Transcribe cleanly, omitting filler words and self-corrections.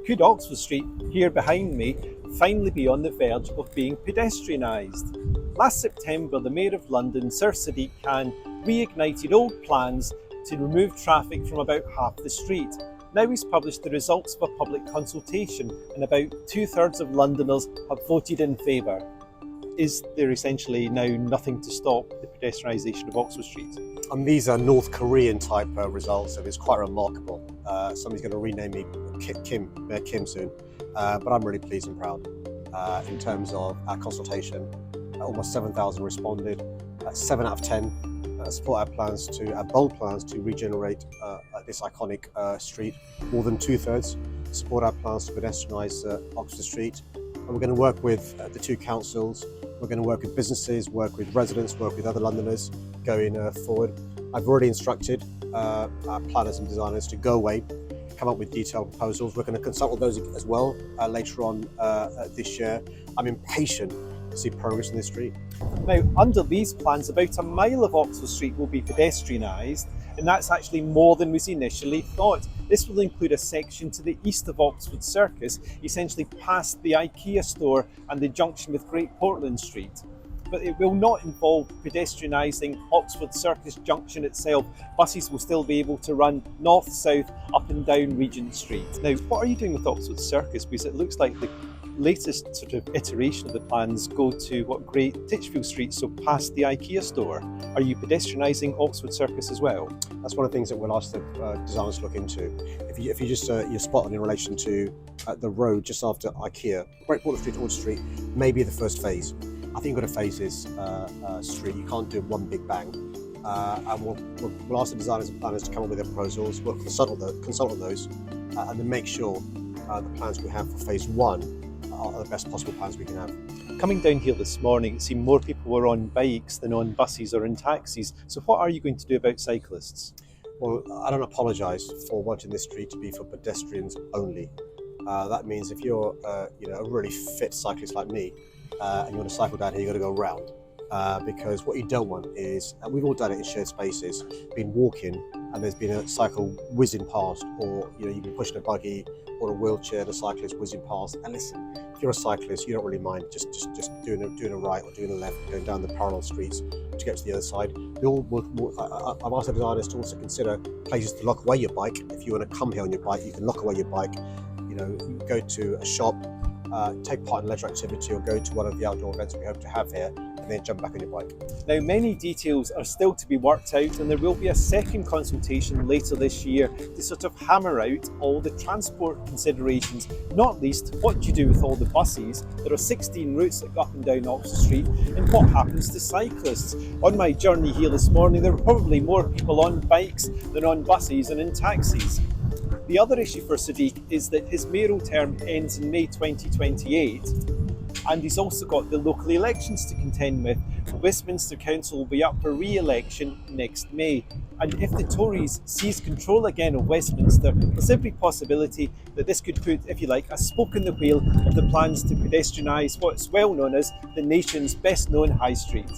Could Oxford Street, here behind me, finally be on the verge of being pedestrianised? Last September, the Mayor of London, Sir Sadiq Khan, reignited old plans to remove traffic from about half the street. Now he's published the results of a public consultation, and about 2/3 of Londoners have voted in favour. Is there essentially now nothing to stop the pedestrianisation of Oxford Street? And these are North Korean type results, so it's quite remarkable. Somebody's going to rename me Mayor Kim soon, but I'm really pleased and proud. In terms of our consultation, almost 7,000 responded. 7 out of 10 support our bold plans to regenerate this iconic street. More than 2/3 support our plans to pedestrianise Oxford Street. And we're going to work with the two councils. We're going to work with businesses, work with residents, work with other Londoners going forward. I've already instructed our planners and designers to go away, come up with detailed proposals. We're going to consult with those as well later on this year. I'm impatient to see progress in this street. Now, under these plans, about a mile of Oxford Street will be pedestrianised, and that's actually more than was initially thought. This will include a section to the east of Oxford Circus, essentially past the Ikea store and the junction with Great Portland Street. But it will not involve pedestrianising Oxford Circus junction itself. Buses will still be able to run north, south, up and down Regent Street. Now, what are you doing with Oxford Circus? Because it looks like the latest sort of iteration of the plans go to Great Titchfield Street, so past the Ikea store. Are you pedestrianising Oxford Circus as well? That's one of the things that we'll ask the designers to look into. If you just you're spot on in relation to the road just after Ikea, Great Portland Street to Oxford Street may be the first phase. I think you've got to phase this street. You can't do one big bang. And we'll ask the designers and planners to come up with their proposals. We'll consult on those, and then make sure the plans we have for phase one are the best possible plans we can have. Coming down here this morning, it seemed more people were on bikes than on buses or in taxis. So what are you going to do about cyclists? Well, I don't apologise for wanting this street to be for pedestrians only. That means if you're a really fit cyclist like me, and you want to cycle down here, you've got to go round. Because what you don't want is, and we've all done it in shared spaces, been walking and there's been a cycle whizzing past, or you've been pushing a buggy or a wheelchair, the cyclist whizzing past. And listen, if you're a cyclist, you don't really mind just doing a right or doing a left, going down the parallel streets to get to the other side. I've asked the designers to also consider places to lock away your bike. If you want to come here on your bike, you can lock away your bike. Go to a shop, take part in leisure activity, or go to one of the outdoor events we hope to have here, and then jump back on your bike. Now, many details are still to be worked out, and there will be a second consultation later this year to sort of hammer out all the transport considerations, not least what do you do with all the buses. There are 16 routes that go up and down Oxford Street, and what happens to cyclists. On my journey here this morning, there were probably more people on bikes than on buses and in taxis. The other issue for Sadiq is that his mayoral term ends in May 2028, and he's also got the local elections to contend with. Westminster Council will be up for re-election next May, and if the Tories seize control again of Westminster, there's every possibility that this could put, if you like, a spoke in the wheel of the plans to pedestrianise what's well known as the nation's best known high street.